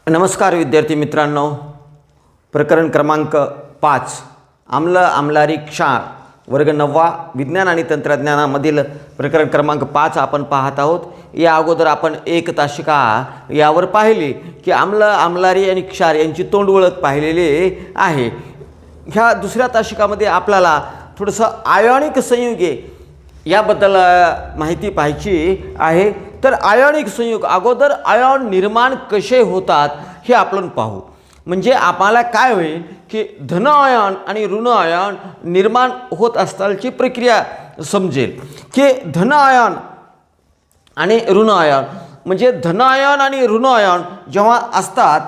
नमस्कार विद्यार्थी मित्रांनो, प्रकरण क्रमांक 5 आम्ल आम्लारी क्षार वर्ग 9 विज्ञान आणि तंत्रज्ञानामधील प्रकरण क्रमांक 5 आपण पाहत आहोत। या अगोदर आपण एक तासिका यावर पाहिली की आम्ल आम्लारी आणि क्षार यांची तोंड ओळख पाहिलेली आहे। ह्या दुसऱ्या तासिकामध्ये आपल्याला थोडंसं आयोनिक संयुगे याबद्दल माहिती पाहायची आहे। तर आयोनिक संयुग अगोदर आयन निर्माण कसे होतात हे आपण पाहू। म्हणजे आपल्याला काय होईल की धन आयन आणि ऋण आयन निर्माण होत असतानाची प्रक्रिया समजेल की धन आयन आणि ऋण आयन म्हणजे धन आयन आणि ऋण आयन जेव्हा असतात,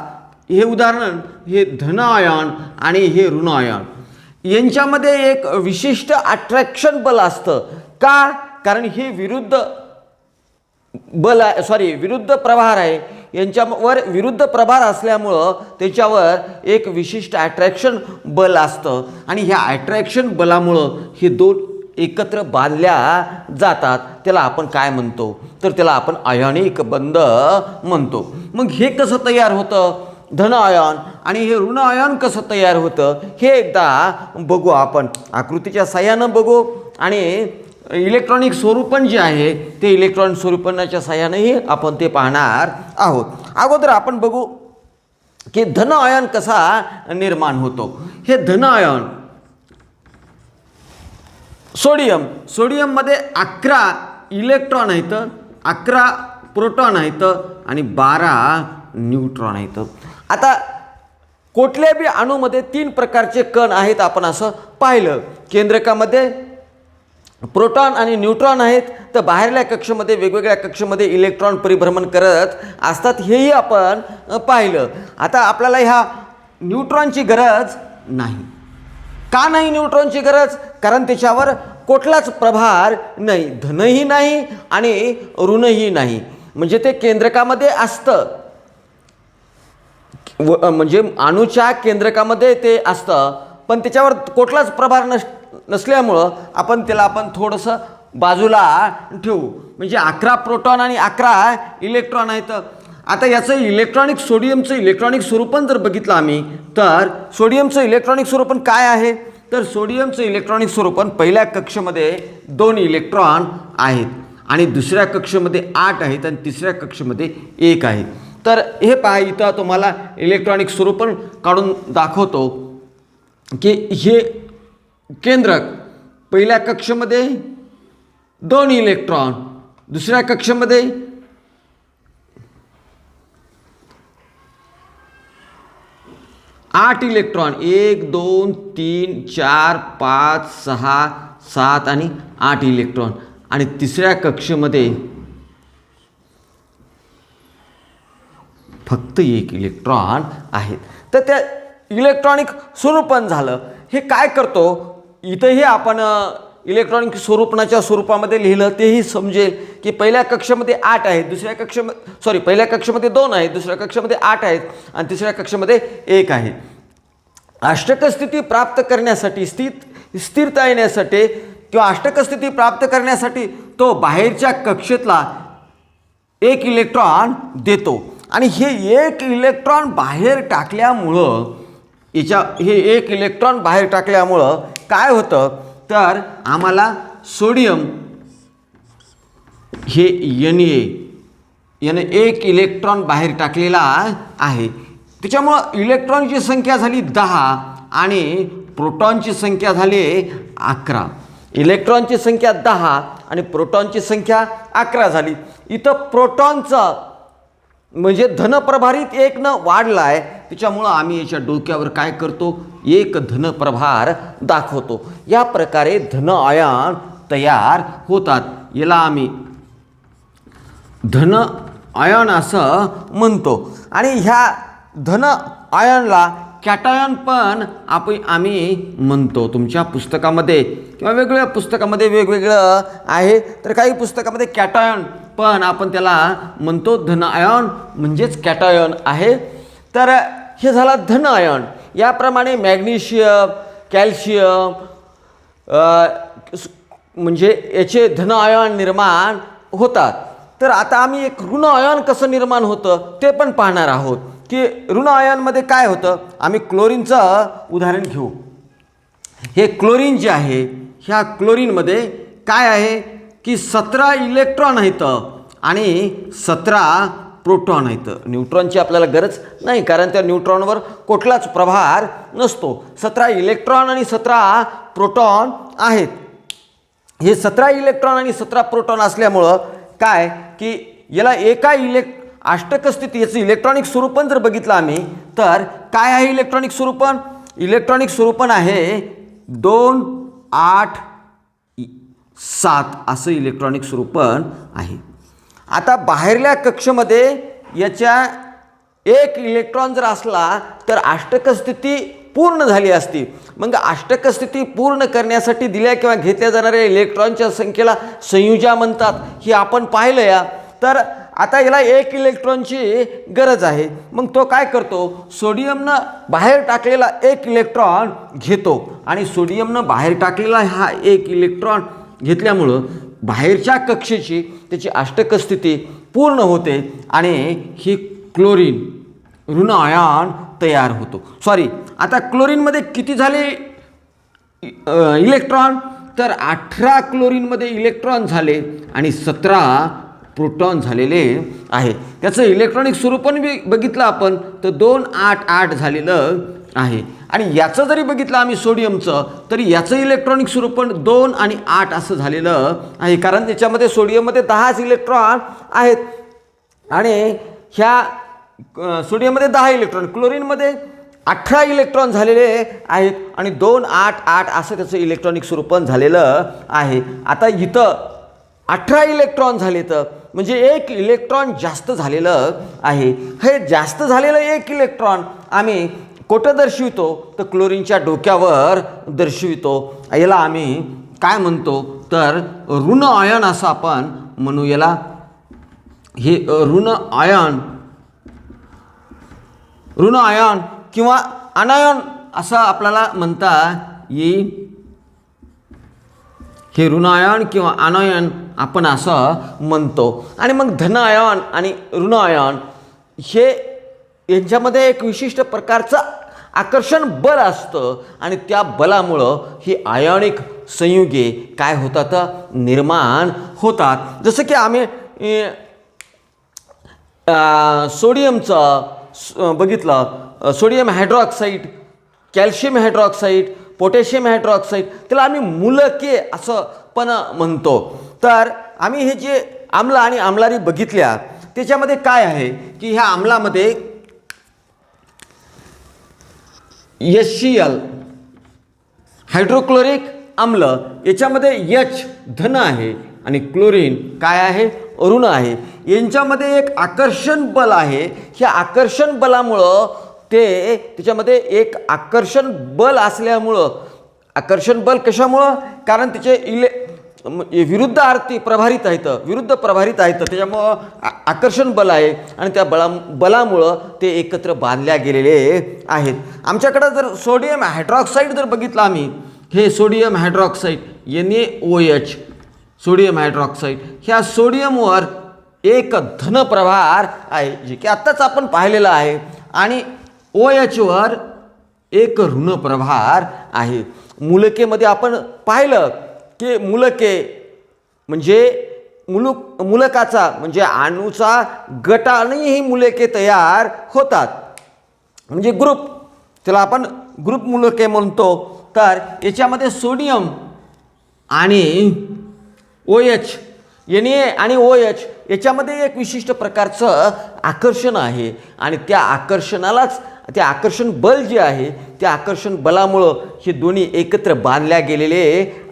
हे उदाहरण हे धन आयन आणि हे ऋण आयन यांच्यामध्ये एक विशिष्ट अट्रॅक्शन बल असतं। का? कारण हे विरुद्ध बल विरुद्ध प्रभार आहे, यांच्यावर विरुद्ध प्रभार असल्यामुळं त्याच्यावर एक विशिष्ट अट्रॅक्शन बल असतं आणि ह्या अट्रॅक्शन बलामुळं हे दोन एकत्र बांधल्या जातात। त्याला आपण काय म्हणतो? तर त्याला आपण आयनिक बंध म्हणतो। मग हे कसं तयार होतं धन आयन आणि हे ऋण आयन कसं तयार होतं हे एकदा बघू। आपण आकृतीच्या साहाय्यानं बघू आणि इलेक्ट्रॉनिक स्वरूपन जे आहे ते इलेक्ट्रॉनिक स्वरूपनाच्या साहाय्यानेही आपण ते पाहणार आहोत। अगोदर आपण बघू की धन आयन कसा निर्माण होतो। हे धन आयन सोडियममध्ये 11 इलेक्ट्रॉन आहेत, 11 प्रोटॉन आहेत आणि 12 न्यूट्रॉन आहेत। आता कुठल्या बी अणूमध्ये 3 प्रकारचे कण आहेत आपण असं पाहिलं। केंद्रकामध्ये प्रोटॉन आणि न्यूट्रॉन आहेत, तर बाहेरल्या कक्षेमध्ये वेगवेगळ्या कक्षेमध्ये इलेक्ट्रॉन परिभ्रमण करत असतात, हेही आपण पाहिलं। आता आपल्याला ह्या न्यूट्रॉनची गरज नाही। का नाही न्यूट्रॉनची गरज? कारण त्याच्यावर कुठलाच प्रभार नाही, धनही नाही आणि ऋणही नाही। म्हणजे ते केंद्रकामध्ये असतं, म्हणजे अणूच्या केंद्रकामध्ये ते असतं, पण त्याच्यावर कुठलाच प्रभार नसल्यामुळं आपण थोडंसं बाजूला ठेवू। म्हणजे 11 प्रोटॉन आणि 11 इलेक्ट्रॉन आहेत। आता याचं सोडियमचं इलेक्ट्रॉनिक स्वरूपन जर बघितलं आम्ही, तर सोडियमचं इलेक्ट्रॉनिक स्वरूपन काय आहे? तर सोडियमचं इलेक्ट्रॉनिक स्वरूपन पहिल्या कक्षेमध्ये 2 इलेक्ट्रॉन आहेत आणि दुसऱ्या कक्षेमध्ये 8 आहेत आणि तिसऱ्या कक्षेमध्ये 1 आहे। तर हे पहा, इथं तुम्हाला इलेक्ट्रॉनिक स्वरूपन काढून दाखवतो की हे केंद्रक पहिल्या कक्षेमध्ये 2 इलेक्ट्रॉन, दुसऱ्या कक्षेमध्ये 8 इलेक्ट्रॉन, 1 2 3 4 5 6 7 आणि 8 इलेक्ट्रॉन आणि तिसऱ्या कक्षेमध्ये फक्त 1 इलेक्ट्रॉन आहेत। तर त्या इलेक्ट्रॉनिक स्वरूपन झालं। हे काय करतो? इथंही आपण इलेक्ट्रॉनिक स्वरूपनाच्या स्वरूपामध्ये लिहिलं तेही समजेल की पहिल्या कक्षेमध्ये 8 आहेत, पहिल्या कक्षेमध्ये 2 आहेत, दुसऱ्या कक्षेमध्ये 8 आहेत आणि तिसऱ्या कक्षेमध्ये 1 आहे। अष्टक स्थिती प्राप्त करण्यासाठी, स्थिरता येण्यासाठी किंवा अष्टक स्थिती प्राप्त करण्यासाठी तो बाहेरच्या कक्षेतला 1 इलेक्ट्रॉन देतो आणि हे 1 इलेक्ट्रॉन बाहेर टाकल्यामुळं हे 1 इलेक्ट्रॉन बाहेर टाकल्यामुळं काय होतं? तर आम्हाला सोडियम हे याने 1 इलेक्ट्रॉन बाहेर टाकलेला आहे। त्याच्यामुळं इलेक्ट्रॉनची संख्या झाली 10 आणि प्रोटॉनची संख्या झाली 11। इलेक्ट्रॉनची संख्या 10 आणि प्रोटॉनची संख्या 11 झाली। इथं प्रोटॉनचं म्हणजे धनप्रभारित 1 न वाढला आहे, त्याच्यामुळं आम्ही याच्या डोक्यावर काय करतो? 1 धनप्रभार दाखवतो। या प्रकारे धन आयन तयार होतात। याला आम्ही धन आयन असं म्हणतो आणि ह्या धन आयनला कॅटायन पण आम्ही म्हणतो। तुमच्या पुस्तकामध्ये किंवा वेगवेगळ्या पुस्तकामध्ये वेगवेगळं आहे, तर काही पुस्तकामध्ये कॅटायन पण आपण त्याला म्हणतो। धन आयन म्हणजेच कॅटायन आहे। तर हे झाला धन आयन। याप्रमाणे मॅग्नेशियम, कॅल्शियम म्हणजे याचे धन आयन निर्माण होतात। तर आता आम्ही एक ऋण आयन कसं निर्माण होतं ते पण पाहणार आहोत की ऋण आयनमध्ये काय होतं, आम्ही क्लोरीनचं उदाहरण घेऊ. हे क्लोरीन जे आहे, ह्या क्लोरीनमध्ये काय आहे की 17 इलेक्ट्रॉन आहेत आणि 17 प्रोटॉन आहेत. न्यूट्रॉनची आपल्याला गरज नाही, कारण त्या न्यूट्रॉनवर कुठलाच प्रभार नसतो. 17 इलेक्ट्रॉन आणि 17 प्रोटॉन आहेत. हे 17 इलेक्ट्रॉन आणि 17 प्रोटॉन असल्यामुळं काय की याला एका अष्टक स्थिती, याचं इलेक्ट्रॉनिक स्वरूपन जर बघितलं आम्ही तर काय आहे इलेक्ट्रॉनिक स्वरूपन. इलेक्ट्रॉनिक स्वरूपन आहे 2, 8, 7 असं इलेक्ट्रॉनिक स्वरूपन आहे. आता बाहेरल्या कक्षेमध्ये याच्या एक इलेक्ट्रॉन जर असला तर अष्टक स्थिती पूर्ण झाली असती. मग अष्टक स्थिती पूर्ण करण्यासाठी दिल्या किंवा घेतल्या जाणाऱ्या इलेक्ट्रॉनच्या संख्येला संयुजा म्हणतात. ही आपण पाहिलं या. तर आता याला एक इलेक्ट्रॉनची गरज आहे. मग तो काय करतो, सोडियमनं बाहेर टाकलेला एक इलेक्ट्रॉन घेतो आणि सोडियमनं बाहेर टाकलेला हा एक इलेक्ट्रॉन घेतल्यामुळं बाहेरच्या कक्षेची त्याची अष्टक स्थिती पूर्ण होते आणि ही क्लोरीन ऋण आयन तयार होतो. आता क्लोरीनमध्ये किती झाले इलेक्ट्रॉन, तर 18 क्लोरीनमध्ये इलेक्ट्रॉन झाले आणि 17 प्रोटॉन झालेले आहे. त्याचं इलेक्ट्रॉनिक स्वरूपन बघितलं आपण तर 2, 8, 8 झालेलं आहे. आणि याचं जरी बघितलं आम्ही सोडियमचं, तरी याचं इलेक्ट्रॉनिक स्वरूपन 2 आणि 8 असं झालेलं आहे. कारण त्याच्यामध्ये सोडियममध्ये 10 इलेक्ट्रॉन आहेत आणि ह्या सोडियममध्ये 10 इलेक्ट्रॉन, क्लोरीनमध्ये 18 इलेक्ट्रॉन झालेले आहेत आणि 2, 8, 8 असं त्याचं इलेक्ट्रॉनिक स्वरूपन झालेलं आहे. आता इथं 18 इलेक्ट्रॉन झाले तर म्हणजे एक इलेक्ट्रॉन जास्त झालेलं आहे. हे जास्त झालेलं एक इलेक्ट्रॉन आम्ही कुठं दर्शवितो, तर क्लोरीनच्या डोक्यावर दर्शवितो. याला आम्ही काय म्हणतो, तर ऋण आयन असं आपण म्हणू याला. हे ऋण आयन किंवा अनायन असं आपल्याला म्हणता येईल. हे ऋण आयन किंवा अनायन आपण असं म्हणतो. आणि मग धन आयन आणि ऋण आयन हे यांच्यामध्ये एक विशिष्ट प्रकारचं आकर्षण बल असतं आणि त्या बलामुळं ही आयनिक संयुगे काय होतात, निर्माण होतात. जसं की आम्ही सोडियमचं बघितलं, sodium hydroxide, calcium hydroxide, potassium hydroxide, त्याला आम्ही मूलके असं पण म्हणतो. तर आम्ही हे जे आम्ल आणि आम्लारी बघितल्या त्याच्यामध्ये काय आहे की ह्या आम्लामध्ये HCl हायड्रोक्लोरिक आम्ल, याच्यामध्ये H धन आहे आणि क्लोरीन काय आहे, ऋण आहे. यांच्यामध्ये एक आकर्षण बल आहे. ह्या आकर्षण बलामुळं त्याच्यामध्ये एक आकर्षण बल असल्यामुळं, आकर्षण बल कशामुळं, कारण त्याचे विरुद्ध अर्थी प्रभारित आहेत, त्याच्यामुळं आकर्षण बल आहे आणि त्या बलामुळं ते एकत्र बांधल्या गेलेले आहेत. आमच्याकडं जर सोडियम हायड्रॉक्साईड जर बघितलं आम्ही, हे sodium hydroxide NaOH, sodium hydroxide, ह्या सोडियमवर एक धन प्रभार आहे जे की आत्ताच आपण पाहिलेलं आहे आणि OH वर एक ऋण प्रभार आहे. मूलकेमध्ये आपण पाहिलं की मूलके म्हणजे मूलकाचा म्हणजे अणूचा गटानेही मूलके तयार होतात, म्हणजे ग्रुप, त्याला आपण ग्रुप मूलके म्हणतो. तर याच्यामध्ये सोडियम आणि OH, Na आणि OH याच्यामध्ये एक विशिष्ट प्रकारचं आकर्षण आहे आणि त्या आकर्षणालाच, त्या आकर्षण बल जे आहे त्या आकर्षण बलामुळं हे दोन्ही एकत्र बांधल्या गेलेले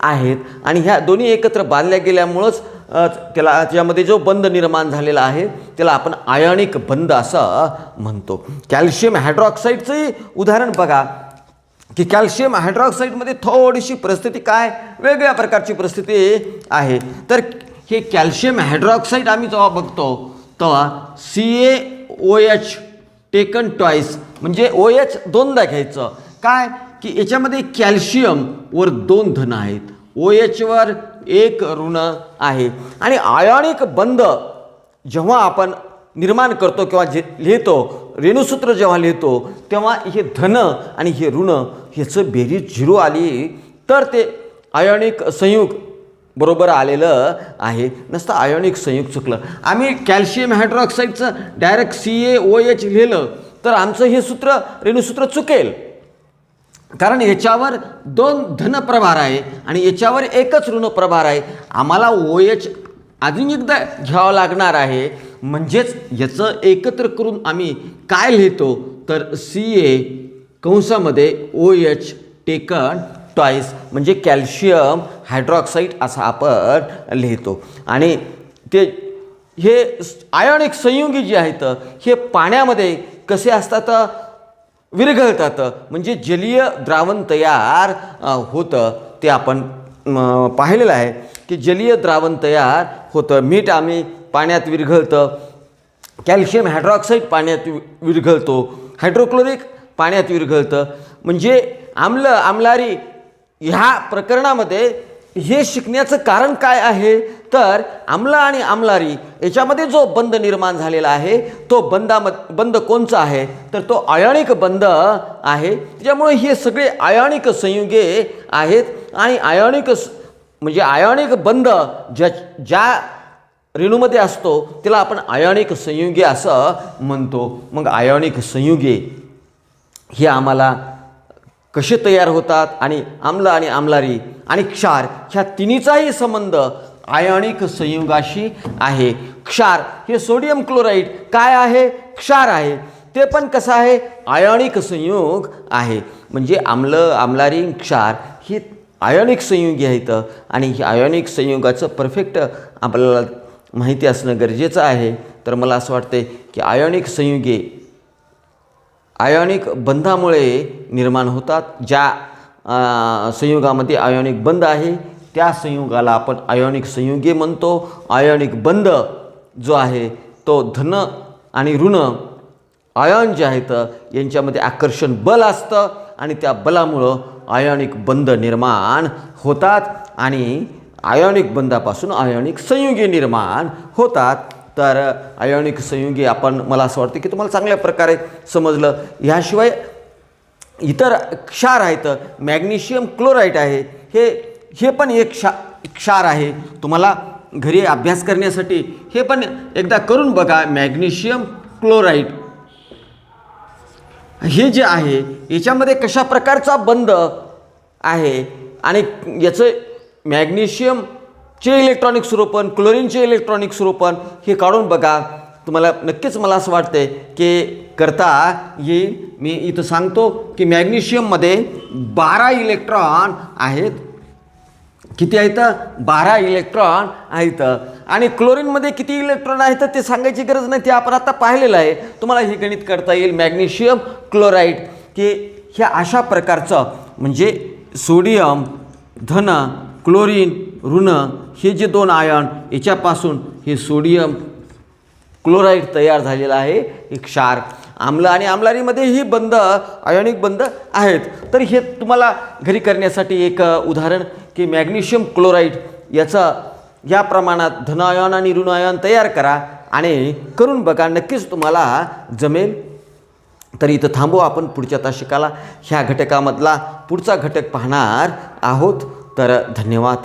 आहेत आणि ह्या दोन्ही एकत्र बांधल्या गेल्यामुळंच त्याच्यामध्ये जो बंध निर्माण झालेला आहे त्याला आपण आयनिक बंध असं म्हणतो. कॅल्शियम हायड्रॉक्साईडचंही उदाहरण बघा की कॅल्शियम हायड्रॉक्साईडमध्ये थोडीशी परिस्थिती काय वेगळ्या प्रकारची परिस्थिती आहे. तर हे कॅल्शियम हायड्रॉक्साईड आम्ही जेव्हा बघतो तेव्हा CaOH टेकन ट्वाईस, म्हणजे OH दोनदा घ्यायचं. काय की याच्यामध्ये कॅल्शियम वर 2 धन आहेत, OH वर 1 ऋण आहे आणि आयनिक बंध जेव्हा आपण निर्माण करतो किंवा लिहितो रेणुसूत्र जेव्हा लिहितो तेव्हा हे धन आणि हे ऋण ह्याचं बेरीज 0 आली तर ते आयोनिक संयुग बरोबर आलेलं आहे, नसतं आयोनिक संयुग चुकलं. आम्ही कॅल्शियम हायड्रॉक्साईडचं डायरेक्ट CaOH लिहिलं तर आमचं हे सूत्र रेणुसूत्र चुकेल, कारण याच्यावर 2 धन प्रभार आहे आणि याच्यावर एकच ऋण प्रभार आहे. आम्हाला OH अजून एकदा घ्यावं लागणार आहे, म्हणजेच याचं एकत्र करून आम्ही काय लिहितो तर CaOH टेकन ट्वाईस म्हणजे कॅल्शियम हायड्रॉक्साईड असं आपण लिहितो. आणि ते हे आयोनिक संयुगी जे आहेत हे पाण्यामध्ये कसे असतात, विरघळतात, म्हणजे जलीय द्रावण तयार होतं. ते आपण पाहिलेलं आहे की जलीय द्रावण तयार होतं. मीठ आम्ही पाण्यात विरघळतं, कॅल्शियम हायड्रॉक्साईड पाण्यात विरघळतो, हायड्रोक्लोरिक पाण्यात विरघळतं. म्हणजे आम्ल आम्लारी ह्या प्रकरणामध्ये हे शिकण्याचं कारण काय आहे तर आम्ल आणि आम्लारी याच्यामध्ये जो बंध निर्माण झालेला आहे तो बंध कोणचा आहे तर तो आयोनिक बंध आहे. त्याच्यामुळे हे सगळे आयोनिक संयुगे आहेत आणि म्हणजे आयोनिक बंध ज्या रेणूमध्ये असतो त्याला आपण आयोनिक संयुगे असं म्हणतो. मग आयोनिक संयुगे हे आम्हाला कसे तयार होतात आणि आम्ल आणि आम्लारी आणि क्षार ह्या तिन्हीचाही संबंध आयोनिक संयुगाशी आहे. क्षार हे सोडियम क्लोराईड काय आहे, क्षार आहे, ते पण कसं आहे, आयोनिक संयुग आहे. म्हणजे आम्ल आम्लारी क्षार ही आयोनिक संयुगी आहेत आणि ही आयोनिक संयुगाचं परफेक्ट आपल्याला माहिती असणं गरजेचं आहे. तर मला असं वाटते की आयोनिक संयुगे आयोनिक बंधामुळे निर्माण होतात. ज्या संयुगामध्ये आयोनिक बंध आहे त्या संयुगाला आपण आयोनिक संयुगे म्हणतो. आयोनिक बंध जो आहे तो धन आणि ऋण आयन जे आहेत यांच्यामध्ये आकर्षण बल असतं आणि त्या बलामुळं आयोनिक बंध निर्माण होतात आणि आयोनिक बंधापासून आयोनिक संयुगे निर्माण होतात. तर आयोनिक संयुगे आपण मला असं वाटतं की तुम्हाला चांगल्या प्रकारे समजलं. ह्याशिवाय इतर क्षार आहेत, मॅग्नेशियम क्लोराईड आहे, हे पण एक क्षार आहे. तुम्हाला घरी अभ्यास करण्यासाठी हे पण एकदा करून बघा. मॅग्नेशियम क्लोराईड हे जे आहे याच्यामध्ये कशा प्रकारचा बंध आहे आणि याचं मॅग्नेशियमचे इलेक्ट्रॉनिक स्वरूपन, क्लोरीनचे इलेक्ट्रॉनिक स्वरूपन हे काढून बघा. तुम्हाला नक्कीच मला असं वाटतं की करता येईल. मी इथं सांगतो की मॅग्नेशियममध्ये 12 इलेक्ट्रॉन आहेत. किती आहेत, 12 इलेक्ट्रॉन आहेत. आणि क्लोरीनमध्ये किती इलेक्ट्रॉन आहेत ते सांगायची गरज नाही, ते आपण आता पाहिलेलं आहे. तुम्हाला हे गणित करता येईल. मॅग्नेशियम क्लोराईड की ह्या अशा प्रकारचं म्हणजे सोडियम धन क्लोरीन ऋण हे जे 2 आयन याच्यापासून हे सोडियम क्लोराईड तयार झालेला आहे. एक क्षार आम्ल आणि आम्लारीमध्ये ही बंध आयोनिक बंध आहेत. तर हे तुम्हाला घरी करण्यासाठी एक उदाहरण की मॅग्नेशियम क्लोराईड याचा या प्रमाणात धन आयन आणि ऋण आयन तयार करा आणि करून बघा, नक्कीच तुम्हाला जमेल. तर इथं थांबू. आपण पुढच्या तासिकाला ह्या घटकामधला पुढचा घटक पाहणार आहोत. तर धन्यवाद.